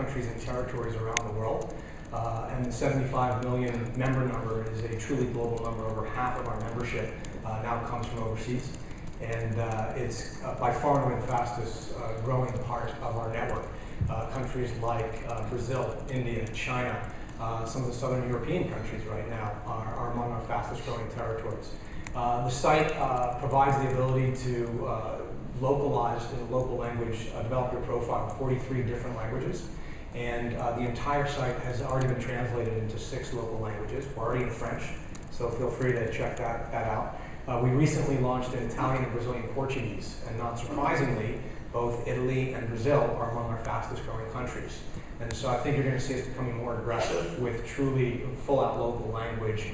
countries and territories around the world. And the 75 million member number is a truly global number. Over half of our membership now comes from overseas. And it's by far and away the fastest growing part of our network. Countries like Brazil, India, China, some of the southern European countries right now are among our fastest growing territories. The site provides the ability to localize in a local language, develop your profile in 43 different languages. And the entire site has already been translated into 6 local languages. We're already in French, so feel free to check that out. We recently launched in Italian and Brazilian Portuguese, and not surprisingly, both Italy and Brazil are among our fastest growing countries. And so I think you're going to see us becoming more aggressive with truly full-out local language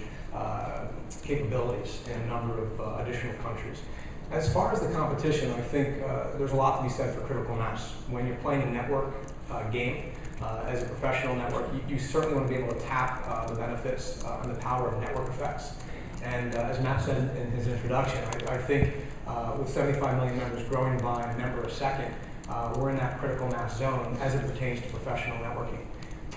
capabilities in a number of additional countries. As far as the competition, I think there's a lot to be said for critical mass. When you're playing a network game, as a professional network, you certainly want to be able to tap the benefits and the power of network effects. And as Matt said in his introduction, I think with 75 million members growing by a member a second, we're in that critical mass zone as it pertains to professional networking.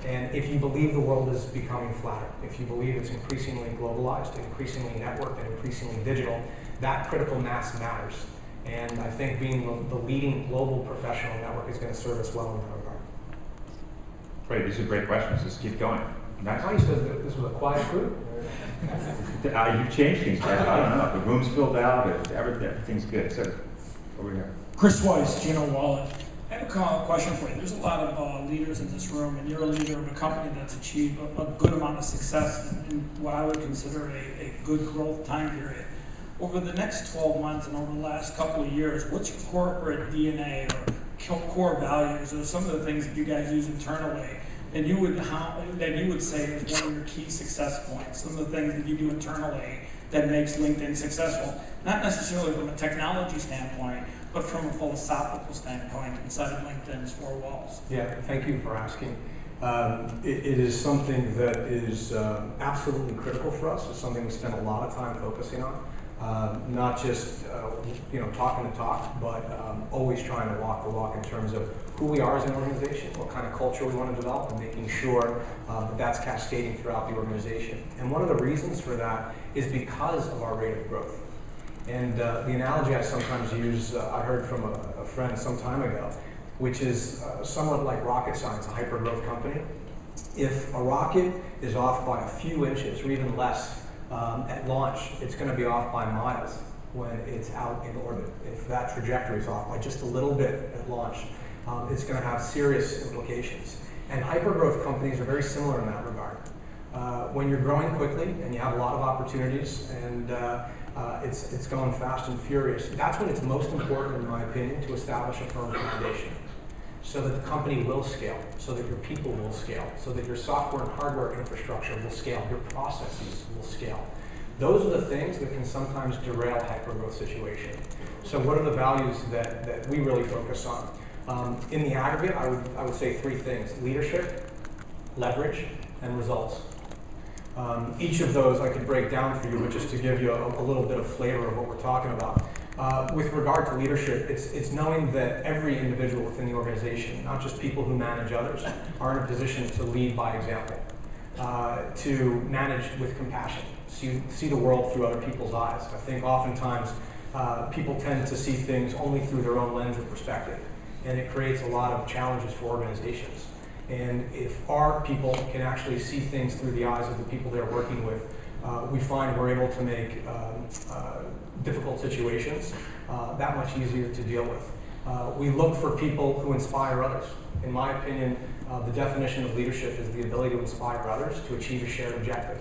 And if you believe the world is becoming flatter, if you believe it's increasingly globalized, increasingly networked, and increasingly digital, that critical mass matters. And I think being the leading global professional network is going to serve us well in that regard. Great, these are great questions. Let's keep going. That's how you said that this was a quiet group? You've changed things, right? I don't know. The room's filled out, everything's good. So, over here. Chris Weiss, Gino Wallet. I have a question for you. There's a lot of leaders in this room, and you're a leader of a company that's achieved a good amount of success in what I would consider a good growth time period. Over the next 12 months and over the last couple of years, what's your corporate DNA or core values, or some of the things that you guys use internally that you would say is one of your key success points? Some of the things that you do internally that makes LinkedIn successful, not necessarily from a technology standpoint, but from a philosophical standpoint inside of LinkedIn's 4 walls. Yeah, thank you for asking. It is something that is absolutely critical for us. It's something we spend a lot of time focusing on. Not just talking the talk, but always trying to walk the walk in terms of who we are as an organization, what kind of culture we want to develop, and making sure that that's cascading throughout the organization. And one of the reasons for that is because of our rate of growth. And the analogy I sometimes use, I heard from a friend some time ago, which is somewhat like rocket science, a hyper-growth company. If a rocket is off by a few inches or even less at launch, it's going to be off by miles when it's out in orbit. If that trajectory is off by just a little bit at launch, it's going to have serious implications. And hyper-growth companies are very similar in that regard. When you're growing quickly and you have a lot of opportunities and it's going fast and furious, that's when it's most important, in my opinion, to establish a firm foundation so that the company will scale, so that your people will scale, so that your software and hardware infrastructure will scale, your processes will scale. Those are the things that can sometimes derail hypergrowth situation. So what are the values that we really focus on? In the aggregate, I would say 3 things: leadership, leverage, and results. Each of those I could break down for you, but just to give you a little bit of flavor of what we're talking about. With regard to leadership, it's knowing that every individual within the organization, not just people who manage others, are in a position to lead by example, to manage with compassion, see the world through other people's eyes. I think oftentimes people tend to see things only through their own lens or perspective, and it creates a lot of challenges for organizations. And if our people can actually see things through the eyes of the people they're working with, we find we're able to make difficult situations that much easier to deal with. We look for people who inspire others. In my opinion, the definition of leadership is the ability to inspire others to achieve a shared objective.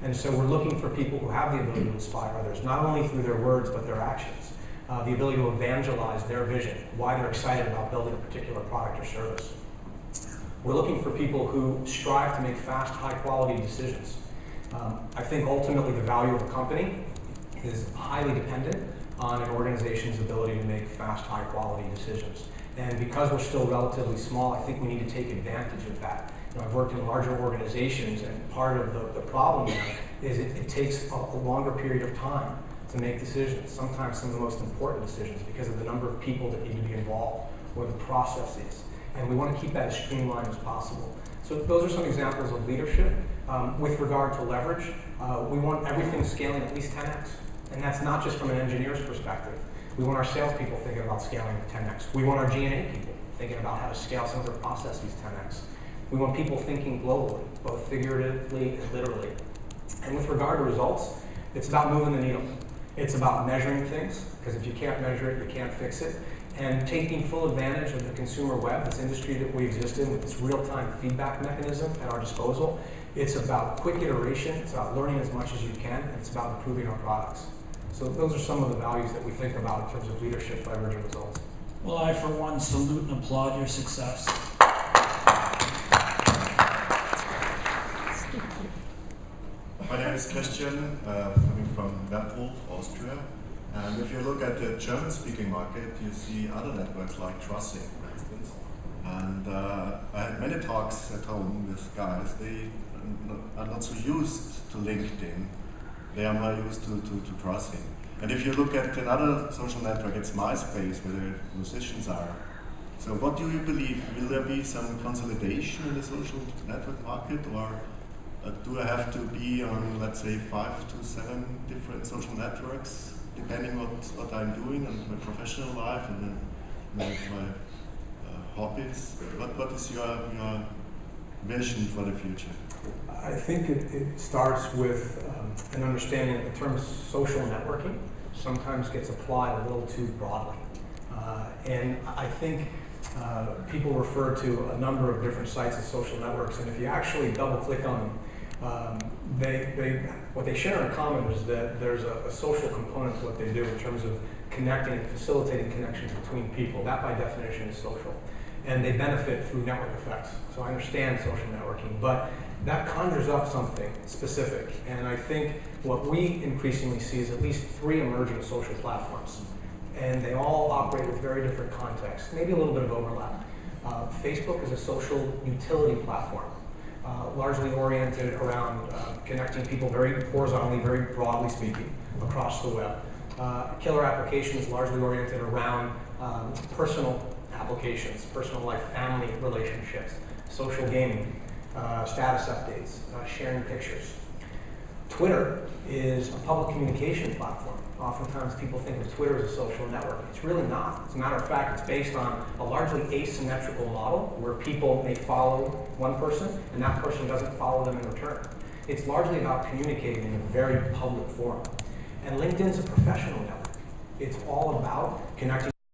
And so we're looking for people who have the ability to inspire others, not only through their words, but their actions. The ability to evangelize their vision, why they're excited about building a particular product or service. We're looking for people who strive to make fast, high-quality decisions. I think ultimately the value of a company is highly dependent on an organization's ability to make fast, high-quality decisions. And because we're still relatively small, I think we need to take advantage of that. I've worked in larger organizations, and part of the problem there is it takes a longer period of time to make decisions, sometimes some of the most important decisions, because of the number of people that need to be involved or the processes. and we want to keep that as streamlined as possible. So those are some examples of leadership. With regard to leverage, we want everything scaling at least 10x, and that's not just from an engineer's perspective. We want our salespeople thinking about scaling 10x. We want our G&A people thinking about how to scale some of their processes 10x. We want people thinking globally, both figuratively and literally. And with regard to results, it's about moving the needle. It's about measuring things, because if you can't measure it, you can't fix it. And taking full advantage of the consumer web, this industry that we exist in, with this real-time feedback mechanism at our disposal. It's about quick iteration, it's about learning as much as you can, and it's about improving our products. So those are some of the values that we think about in terms of leadership leveraging results. Well, I, for one, salute and applaud your success. My name is Christian, coming from Wertwolf, Austria. And if you look at the German-speaking market, you see other networks like Trussing, for instance. And I had many talks at home with guys. They are not so used to LinkedIn. They are more used to Trussing. And if you look at another social network, it's MySpace, where the musicians are. So what do you believe? Will there be some consolidation in the social network market, or do I have to be on, let's say, 5 to 7 different social networks, depending on what I'm doing and my professional life and then my hobbies? What is your vision for the future? I think it starts with an understanding that the term social networking sometimes gets applied a little too broadly. And I think people refer to a number of different sites as social networks, and if you actually double click on them, what they share in common is that there's a social component to what they do in terms of connecting and facilitating connections between people. That by definition is social. And they benefit through network effects. So I understand social networking, but that conjures up something specific. And I think what we increasingly see is at least 3 emerging social platforms. And they all operate with very different contexts, maybe a little bit of overlap. Facebook is a social utility platform. Largely oriented around connecting people very horizontally, very broadly speaking, across the web. Killer Application is largely oriented around personal applications, personal life, family relationships, social gaming, status updates, sharing pictures. Twitter is a public communication platform. Oftentimes people think of Twitter as a social network. It's really not. As a matter of fact, it's based on a largely asymmetrical model where people may follow one person and that person doesn't follow them in return. It's largely about communicating in a very public forum. And LinkedIn's a professional network. It's all about connecting